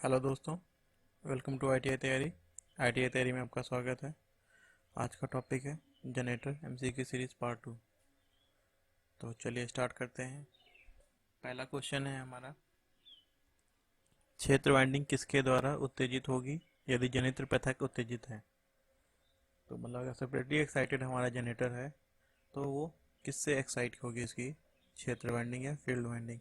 Hello दोस्तों, welcome to ITI तैयारी। ITI तैयारी में आपका स्वागत है। आज का टॉपिक है जनरेटर एमसीक्यू सीरीज पार्ट 2। तो चलिए स्टार्ट करते हैं। पहला क्वेश्चन है हमारा, क्षेत्र वाइंडिंग किसके द्वारा उत्तेजित होगी यदि जनित्र पृथक उत्तेजित है। तो मतलब अगर सेपरेटली एक्साइटेड हमारा जनरेटर है तो वो किससे एक्साइट होगी, इसकी क्षेत्र वाइंडिंग या फील्ड वाइंडिंग।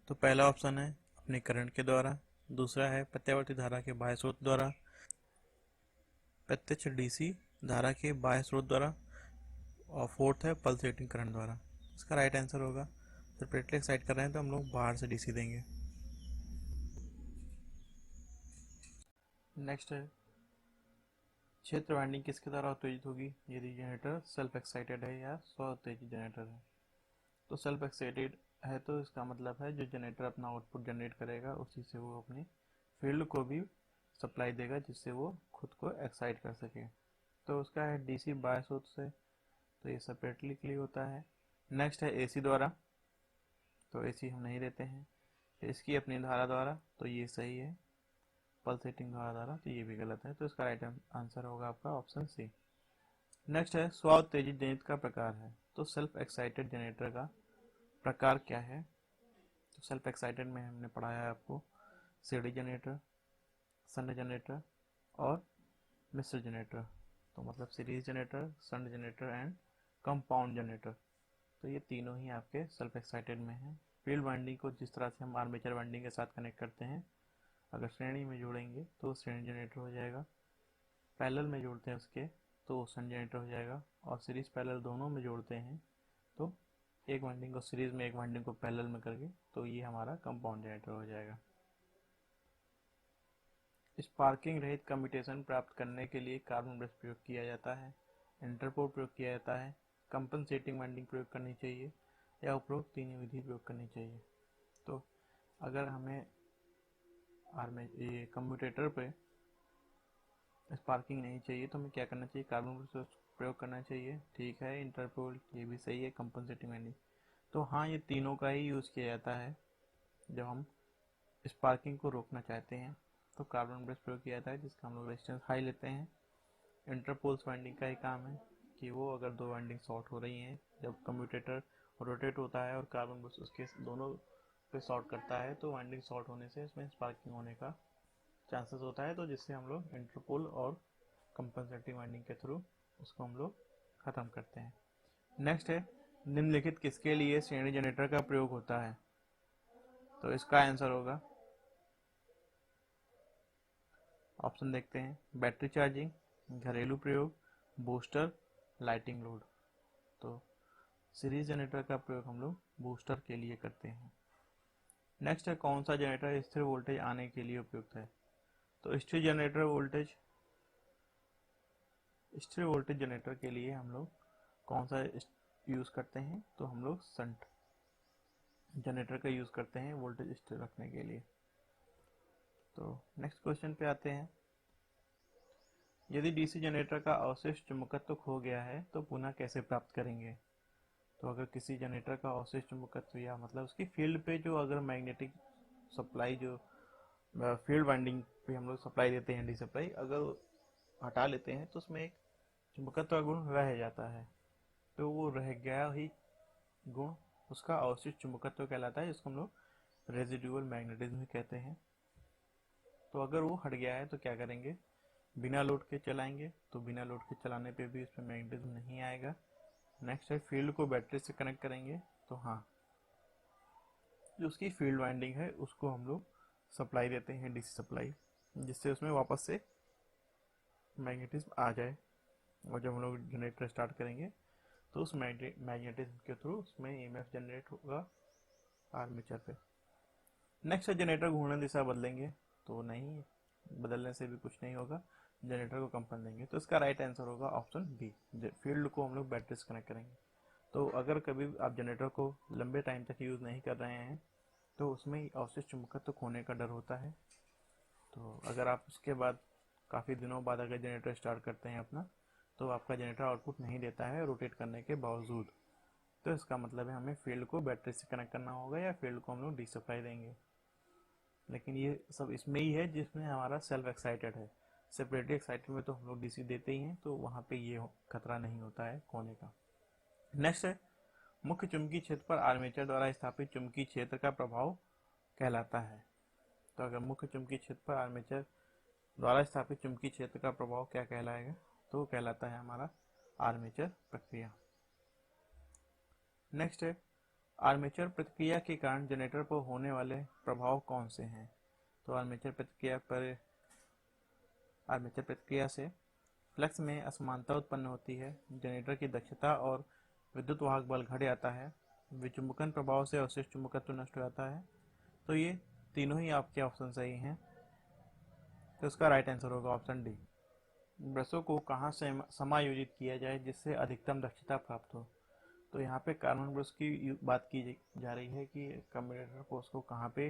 तो पहला ऑप्शन है अपने करंट के द्वारा, दूसरा है प्रत्यावर्ती धारा के बाह्य स्रोत द्वारा, प्रत्यक्ष डीसी धारा के बाह्य स्रोत द्वारा, और फोर्थ है पल्सेटिंग करंट द्वारा। इसका राइट आंसर होगा, सेपरेटली एक्साइट कर रहे हैं तो हम लोग बाहर से डीसी देंगे। नेक्स्ट है, क्षेत्र वाइंडिंग किसके द्वारा उत्तेजित होगी यदि जनरेटर सेल्फ एक्साइटेड है या स्व उत्तेजित जनरेटर है। तो सेल्फ एक्साइटेड है तो इसका मतलब है जो जनरेटर अपना आउटपुट जनरेट करेगा उसी से वो अपनी फील्ड को भी सप्लाई देगा जिससे वो खुद को एक्साइट कर सके। तो उसका है डीसी बाय स्रोत से, तो ये सेपरेटली क्लियर होता है। नेक्स्ट है एसी द्वारा, तो एसी हम नहीं देते हैं। फिर इसकी अपनी धारा द्वारा, तो ये सही है। पल्सेटिंग धारा द्वारा, तो ये भी गलत है। तो इसका राइट आंसर होगा आपका ऑप्शन सी। नेक्स्ट है स्व उत्तेजित जनरेटर का प्रकार है। तो सेल्फ एक्साइटेड जनरेटर का प्रकार क्या है। तो सेल्फ एक्साइटेड में हमने पढ़ाया है आपको सीडी जनरेटर, शंट जनरेटर और मिश्र जनरेटर। तो मतलब series generator, shunt generator and compound generator. तो ये तीनों ही आपके सेल्फ एक्साइटेड में हैं। फील्ड वाइंडिंग को जिस तरह से हम आर्मेचर वाइंडिंग के साथ कनेक्ट करते हैं, अगर श्रेणी में जोड़ेंगे तो श्रेणी जनरेटर हो जाएगा, पैरेलल में जोड़ते हैं उसके तो शंट जनरेटर हो जाएगा, और सीरीज पैरेलल दोनों में जोड़ते हैं तो एक वाइंडिंग को सीरीज में एक वाइंडिंग को पैरेलल में करके तो ये हमारा कंपाउंड जनरेटर हो जाएगा। स्पार्किंग रहित कम्यूटेशन प्राप्त करने के लिए कार्बन ब्रश प्रयोग किया जाता है, इंटरपोल प्रयोग किया जाता है, कंपनसेटिंग वाइंडिंग प्रयोग करनी चाहिए या उपरोक्त तीनों विधि प्रयोग करनी चाहिए। तो अगर हमें ये कम्यूटेटर पे स्पार्किंग नहीं चाहिए तो हमें क्या करना चाहिए, कार्बन ब्रश प्रयोग करना चाहिए। ठीक है, इंटरपोल ये भी सही है, कंपनसेटिंग वाइंडिंग। तो हाँ, ये तीनों का ही यूज़ किया जाता है जब हम स्पार्किंग को रोकना चाहते हैं। तो कार्बन ब्रश प्रयोग किया जाता है जिसका हम लोग रेजिस्टेंस हाई लेते हैं। इंटरपोल्स वाइंडिंग का ही काम है कि वो अगर दो वाइंडिंग शॉर्ट हो रही हैं, जब कम्यूटेटर रोटेट होता है और कार्बन ब्रश उसके दोनों पे शॉर्ट करता है तो वाइंडिंग शॉर्ट होने से इसमें स्पार्किंग होने का चांसेस होता है, तो जिससे हम लोग इंटरपोल और कंपनसेटिंग वाइंडिंग के थ्रू उसको हम लोग ख़त्म करते हैं। नेक्स्ट है, निम्नलिखित किसके लिए श्रेणी जनरेटर का प्रयोग होता है। तो इसका आंसर होगा, ऑप्शन देखते हैं, बैटरी चार्जिंग, घरेलू प्रयोग, बूस्टर, लाइटिंग लोड। तो सीरीज जनरेटर का प्रयोग हम लोग बूस्टर के लिए करते हैं। नेक्स्ट है, कौन सा जनरेटर स्थिर वोल्टेज आने के लिए उपयुक्त है। तो स्थिर वोल्टेज जनरेटर के लिए हम लोग कौन सा यूज़ करते हैं, तो हम लोग शंट जनरेटर का यूज़ करते हैं वोल्टेज स्थिर रखने के लिए। तो नेक्स्ट क्वेश्चन पे आते हैं, यदि डीसी जनरेटर का अवशिष्ट चुंबकत्व खो गया है तो पुनः कैसे प्राप्त करेंगे। तो अगर किसी जनरेटर का अवशिष्ट चुंबकत्व या मतलब उसकी फील्ड पे जो अगर मैग्नेटिक सप्लाई जो फील्ड वाइंडिंग पे हम लोग सप्लाई देते हैं, डी सप्लाई अगर हटा लेते हैं तो उसमें एक चुंबकत्व गुण रह जाता है। तो वो रह गया ही गुण उसका अवशिष्ट चुंबकत्व कहलाता है, जिसको हम लोग रेजिडुअल मैग्नेटिज्म कहते हैं। तो अगर वो हट गया है तो क्या करेंगे, बिना लोड के चलाएंगे, तो बिना लोड के चलाने पे भी इसमें मैग्नेटिज्म नहीं आएगा। नेक्स्ट है, फील्ड को बैटरी से कनेक्ट करेंगे, तो हाँ, जो उसकी फील्ड वाइंडिंग है उसको हम लोग सप्लाई देते हैं, डीसी सप्लाई, जिससे उसमें वापस से मैग्नेटिज्म आ जाए। और जब हम लोग जनरेटर स्टार्ट करेंगे तो उस मैग्नेटिज्म के थ्रू उसमें ईएमएफ जनरेट होगा आर्मेचर पे। नेक्स्ट है, जनरेटर घूर्णन दिशा बदलेंगे, तो नहीं, बदलने से भी कुछ नहीं होगा, जनरेटर को कंपन देंगे। तो इसका राइट आंसर होगा ऑप्शन बी, फील्ड को हम लोग बैटरी से कनेक्ट करेंगे। तो अगर कभी आप जनरेटर को लंबे टाइम तक यूज़ नहीं कर रहे हैं तो उसमें अवशिष्ट चुंबकत्व खोने का डर होता है। तो अगर आप उसके बाद काफ़ी दिनों बाद अगर जनरेटर स्टार्ट करते हैं अपना, तो आपका जनरेटर आउटपुट नहीं देता है रोटेट करने के बावजूद। तो इसका मतलब है हमें फील्ड को बैटरी से कनेक्ट करना होगा या फील्ड को हम लोग डी सप्लाई देंगे। लेकिन ये सब इसमें ही है जिसमें हमारा सेल्फ एक्साइटेड है। सेपरेटली एक्साइटेड में तो हम लोग डीसी देते ही हैं, तो वहाँ पे ये खतरा नहीं होता है खोने का। नेक्स्ट है, मुख्य चुंबकीय क्षेत्र पर आर्मेचर द्वारा स्थापित चुंबकीय क्षेत्र का प्रभाव कहलाता है। तो अगर मुख्य चुंबकीय क्षेत्र पर आर्मेचर द्वारा स्थापित चुंबकीय क्षेत्र का प्रभाव क्या कहलाएगा, तो कहलाता है हमारा आर्मेचर प्रक्रिया। नेक्स्ट है, आर्मेचर प्रतिक्रिया के कारण जनरेटर पर होने वाले प्रभाव कौन से हैं। तो आर्मेचर प्रतिक्रिया से फ्लक्स में असमानता उत्पन्न होती है, जनरेटर की दक्षता और विद्युत वाहक बल घट जाता है, विचुंबकन प्रभाव से अवशिष्ट चुंबकत्व नष्ट हो जाता है। तो ये तीनों ही आपके ऑप्शन सही हैं, तो इसका राइट आंसर होगा ऑप्शन डी। ब्रशों को कहाँ से समायोजित किया जाए जिससे अधिकतम दक्षता प्राप्त हो। तो यहाँ पे कार्बन ब्रश की बात की जा रही है कि कम्यूटेटर को उसको कहाँ पे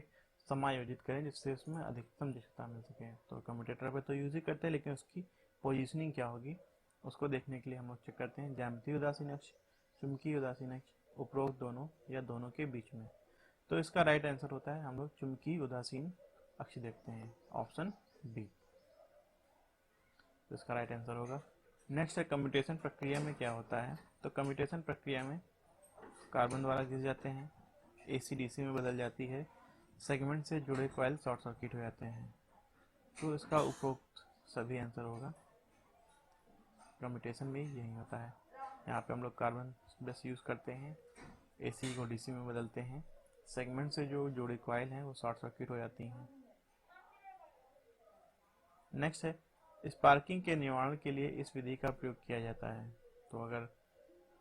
समायोजित करें जिससे उसमें अधिकतम दक्षता मिल सके। तो कम्यूटेटर पे तो यूज ही करते हैं, लेकिन उसकी पोजीशनिंग क्या होगी उसको देखने के लिए हम लोग चेक करते हैं ज्यामितीय उदासीन अक्ष, चुंबकीय उदासीन अक्ष, उपरोक्त दोनों या दोनों के बीच में। तो इसका राइट आंसर होता है हम लोग चुंबकीय उदासीन अक्ष देखते हैं, ऑप्शन बी। तो इसका राइट आंसर होगा। नेक्स्ट है, कम्यूटेशन प्रक्रिया में क्या होता है। तो कम्यूटेशन प्रक्रिया में कार्बन द्वारा घिस जाते हैं, एसी डीसी में बदल जाती है, सेगमेंट से जुड़े कॉइल शॉर्ट सर्किट हो जाते हैं। तो इसका उपरोक्त सभी आंसर होगा। कम्यूटेशन में यही होता है। यहाँ पे हम लोग कार्बन ब्रश यूज़ करते हैं, एसी को डीसी में बदलते हैं, सेगमेंट से जो जुड़े कॉइल हैं वो शॉर्ट सर्किट हो जाती हैं। नेक्स्ट है, स्पार्किंग के निवारण के लिए इस विधि का प्रयोग किया जाता है। तो अगर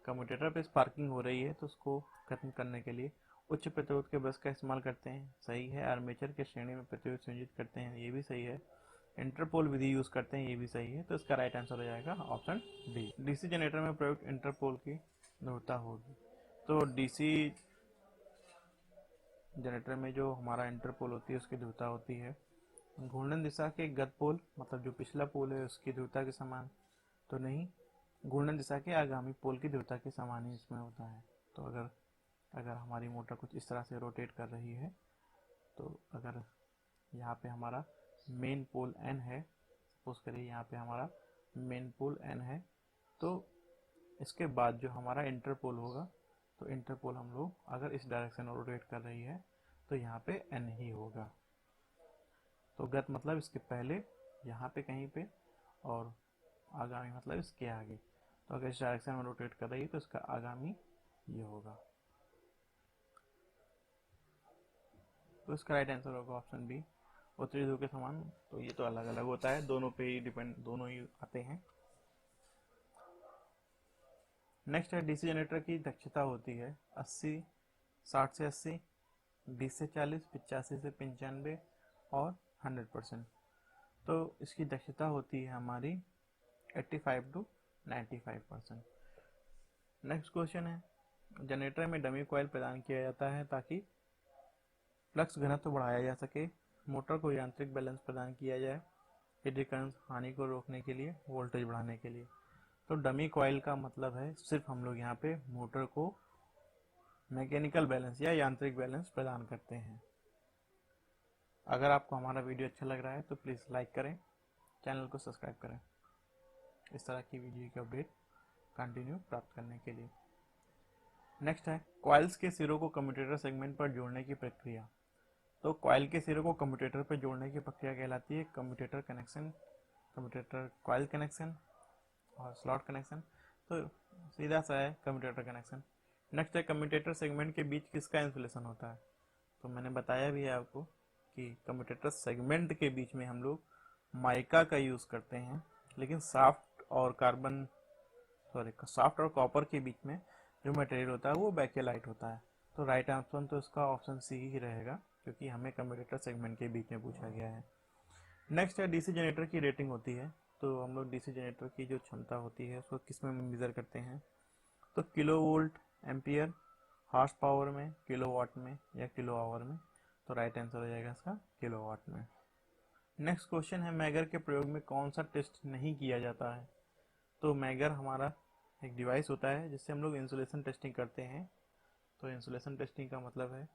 कम्यूटेटर पे स्पार्किंग हो रही है तो उसको खत्म करने के लिए उच्च प्रतिरोध के ब्रश का इस्तेमाल करते हैं, सही है। आर्मेचर के श्रेणी में प्रतिरोध संयोजित करते हैं, ये भी सही है। इंटरपोल विधि यूज करते हैं, ये भी सही है। तो इसका राइट आंसर हो जाएगा ऑप्शन डी। डीसी जनरेटर में प्रयुक्त इंटरपोल की ध्रुवता होगी। तो डीसी जनरेटर में जो हमारा इंटरपोल होती है उसकी ध्रुवता होती है घूर्णन दिशा के गत पोल, मतलब जो पिछला पोल है उसकी ध्रुवता के समान तो नहीं, घूर्णन दिशा के आगामी पोल की ध्रुवता के समान ही इसमें होता है। तो अगर हमारी मोटर कुछ इस तरह से रोटेट कर रही है, तो अगर यहाँ पे हमारा मेन पोल एन है, सपोज करिए यहाँ पे हमारा मेन पोल एन है, तो इसके बाद जो हमारा इंटरपोल होगा, तो इंटरपोल हम लोग अगर इस डायरेक्शन में रोटेट कर रही है तो यहाँ पे एन ही होगा। तो गत मतलब इसके पहले यहाँ पे कहीं पे, और आगामी मतलब इसके आगे। तो अगर इस डायरेक्शन में रोटेट कर रही है तो इसका आगामी ये होगा। तो इसका राइट आंसर होगा ऑप्शन बी, उत्तरी ध्रुव के समान। तो ये तो अलग अलग होता है, दोनों पे ही डिपेंड, दोनों ही आते हैं। नेक्स्ट है, डीसी जनरेटर की दक्षता होती है 80, 60 से 80, 20 से 40, 85 से 95 और 100%। तो इसकी दक्षता होती है हमारी 85 to 95%। नेक्स्ट क्वेश्चन है, जनरेटर में डमी कॉइल प्रदान किया जाता है ताकि फ्लक्स घनत्व बढ़ाया जा सके, मोटर को यांत्रिक बैलेंस प्रदान किया जाए, एडी करंट हानि को रोकने के लिए, वोल्टेज बढ़ाने के लिए। तो डमी कॉइल का मतलब है सिर्फ हम लोग यहाँ पे मोटर को मैकेनिकल बैलेंस या यांत्रिक बैलेंस प्रदान करते हैं। अगर आपको हमारा वीडियो अच्छा लग रहा है तो प्लीज़ लाइक करें, चैनल को सब्सक्राइब करें इस तरह की वीडियो की अपडेट कंटिन्यू प्राप्त करने के लिए। नेक्स्ट है, कॉइल्स के सिरों को कम्यूटेटर सेगमेंट पर जोड़ने की प्रक्रिया। तो कॉइल के सिरों को कम्यूटेटर पर जोड़ने की प्रक्रिया कहलाती है commutator connection, commutator coil connection और स्लॉट कनेक्शन। तो सीधा सा है कम्यूटेटर कनेक्शन। नेक्स्ट है, कम्यूटेटर सेगमेंट के बीच किसका इंसुलेशन होता है। तो मैंने बताया भी है आपको कि कम्यूटेटर सेगमेंट के बीच में हम लोग माइका का यूज़ करते हैं, लेकिन साफ्ट और कॉपर के बीच में जो मटेरियल होता है वो बैकेलाइट होता है। तो राइट आंसर तो इसका ऑप्शन सी ही रहेगा, क्योंकि हमें कम्यूटेटर सेगमेंट के बीच में पूछा गया है। नेक्स्ट है, डीसी जनरेटर की रेटिंग होती है। तो हम लोग डीसी जनरेटर की जो क्षमता होती है उसको किस में मेजर करते हैं। तो kilo volt, ampere, horse power में, किलो वाट में या किलो आवर में। तो राइट आंसर हो जाएगा इसका किलो वाट में। नेक्स्ट क्वेश्चन है, मैगर के प्रयोग में कौन सा टेस्ट नहीं किया जाता है। तो मैगर हमारा एक डिवाइस होता है जिससे हम लोग इंसुलेशन टेस्टिंग करते हैं। तो इंसुलेशन टेस्टिंग का मतलब है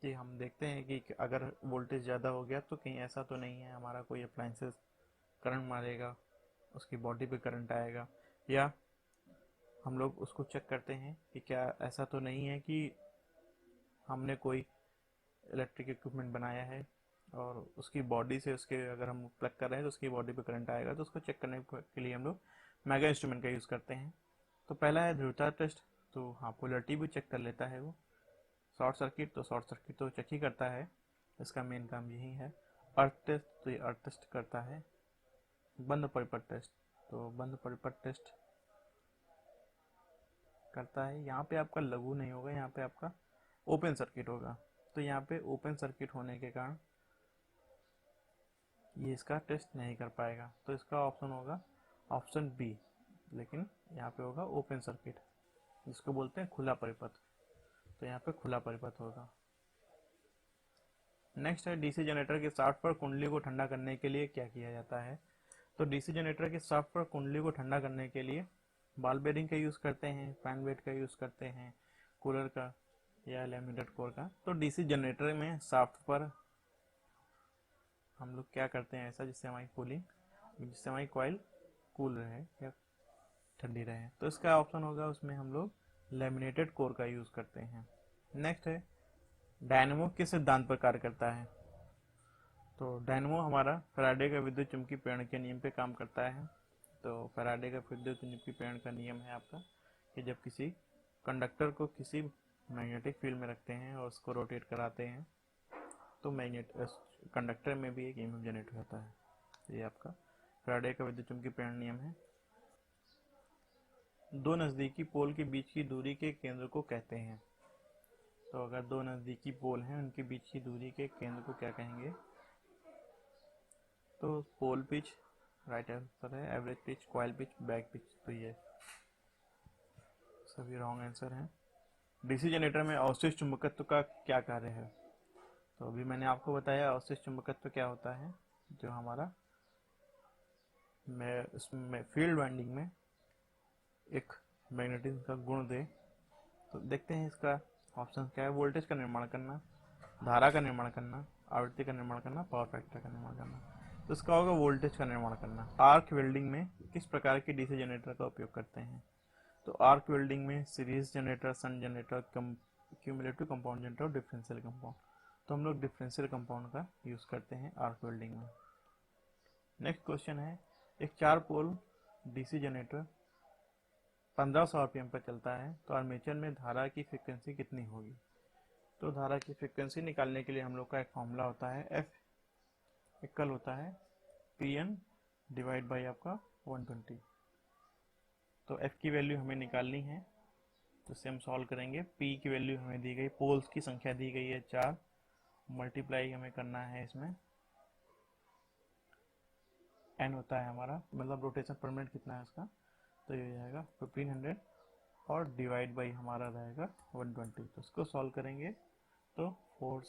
कि हम देखते हैं कि अगर वोल्टेज ज़्यादा हो गया तो कहीं ऐसा तो नहीं है हमारा कोई अप्लाइंसेस करंट मारेगा, उसकी बॉडी पे करंट आएगा, या हम लोग उसको चेक करते हैं कि क्या ऐसा तो नहीं है कि हमने कोई इलेक्ट्रिक इक्विपमेंट बनाया है और उसकी बॉडी से उसके अगर हम प्लग कर रहे हैं तो उसकी बॉडी पे करंट आएगा, तो उसको चेक करने के लिए हम लोग मेगा इंस्ट्रूमेंट का यूज़ करते हैं। तो पहला है ध्रुवता टेस्ट, तो हाँ पोलरिटी भी चेक कर लेता है वो। शॉर्ट सर्किट, तो शॉर्ट सर्किट तो चेक ही करता है, इसका मेन काम यही है। अर्थ टेस्ट, तो ये अर्थ टेस्ट करता है। बंद परिपथ टेस्ट, तो बंद परिपथ टेस्ट करता है। यहाँ पे आपका लघु नहीं होगा, यहाँ पे आपका ओपन सर्किट होगा, तो यहाँ पे ओपन सर्किट होने के कारण ये इसका टेस्ट नहीं कर पाएगा, तो इसका ऑप्शन होगा ऑप्शन बी। लेकिन यहाँ पे होगा ओपन सर्किट, जिसको बोलते हैं खुला परिपथ, तो यहाँ पे खुला परिपथ होगा। नेक्स्ट है डीसी जनरेटर के शाफ्ट पर कुंडली को ठंडा करने के लिए क्या किया जाता है। तो डीसी जनरेटर के शाफ्ट पर कुंडली को ठंडा करने के लिए बॉल बेयरिंग का यूज़ करते हैं, फैन बेड का यूज़ करते हैं, कूलर का या लैमिनेटेड कोर का। तो डीसी जनरेटर में शाफ्ट पर हम लोग क्या करते हैं ऐसा जिससे हमारी कूलिंग, जिससे हमारी कॉइल कूल रहे या ठंडी रहे, तो इसका ऑप्शन होगा उसमें हम लोग लैमिनेटेड कोर का यूज़ करते हैं। नेक्स्ट है डायनेमो किस सिद्धांत पर कार्य करता है। तो डायनेमो हमारा फैराडे का विद्युत चुंबकीय प्रेरण के नियम पे काम करता है। तो फैराडे का विद्युत चुंबकीय प्रेरण का नियम है आपका कि जब किसी कंडक्टर को किसी मैग्नेटिक फील्ड में रखते हैं और उसको रोटेट कराते हैं तो मैग्नेट कंडक्टर में भी एक ईएमएफ जनरेट होता है। ये आपका फैराडे का विद्युत चुंबकीय प्रेरण नियम है। दो नज़दीकी पोल के बीच की दूरी के केंद्र को कहते हैं। तो अगर दो नज़दीकी पोल हैं उनके बीच की दूरी के केंद्र को क्या कहेंगे, तो पोल पिच राइट आंसर है, average pitch, coil pitch, back pitch, तो ये सभी रॉन्ग आंसर हैं। डीसी जनरेटर में अवशिष्ट चुंबकत्व का क्या कार्य है। तो अभी मैंने आपको बताया अवशिष्ट चुंबकत्व क्या होता है, जो हमारा मैं इसमें फील्ड वाइंडिंग में एक मैग्नेटिज्म का गुण दे। तो देखते हैं इसका ऑप्शन क्या है। वोल्टेज का निर्माण करना, धारा का निर्माण करना, आवृत्ति का निर्माण करना, पावर फैक्टर का निर्माण करना। तो इसका होगा वोल्टेज का निर्माण करना। आर्क वेल्डिंग में किस प्रकार के डीसी जनरेटर का उपयोग करते हैं। तो आर्क वेल्डिंग में सीरीज जनरेटर, सन जनरेटर, क्यूमुलेटिव कंपाउंड जनरेटर और डिफरेंशियल कंपाउंड। तो हम लोग डिफरेंशियल कंपाउंड का यूज़ करते हैं आर्क वेल्डिंग में। नेक्स्ट क्वेश्चन है एक 4 पोल डीसी जनरेटर 1500 आरपीएम पर चलता है तो आर्मेचर में धारा की फ्रीक्वेंसी कितनी होगी। तो धारा की फ्रीक्वेंसी निकालने के लिए हम लोग का एक फॉर्मूला होता है, एफ इक्वल होता है पी एन डिवाइड बाई आपका 120। तो एफ की वैल्यू हमें निकालनी है, तो इसे हम सॉल्व करेंगे। पी की वैल्यू हमें दी गई, पोल्स की संख्या दी गई है 4, मल्टीप्लाई हमें करना है इसमें, एन होता है हमारा मतलब रोटेशन पर मिनट कितना है उसका, तो ये हो जाएगा 1500 और डिवाइड बाई हमारा रहेगा 120। तो इसको सॉल्व करेंगे तो 4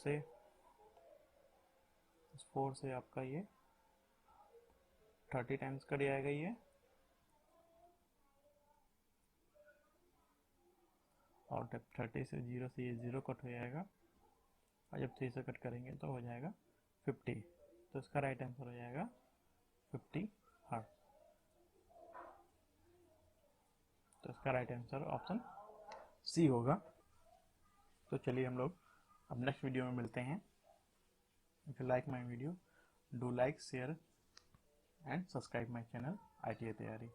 से आपका ये 30 टाइम्स कट जाएगा ये, और जब 30 से 0 से ये 0 कट हो जाएगा और जब 3 से कट करेंगे तो हो जाएगा 50। तो इसका राइट आंसर हो जाएगा 50 हर्ट्ज। तो इसका राइट आंसर ऑप्शन सी होगा। तो चलिए हम लोग अब नेक्स्ट वीडियो में मिलते हैं। If you like my video do like, share and subscribe my channel ITA तैयारी।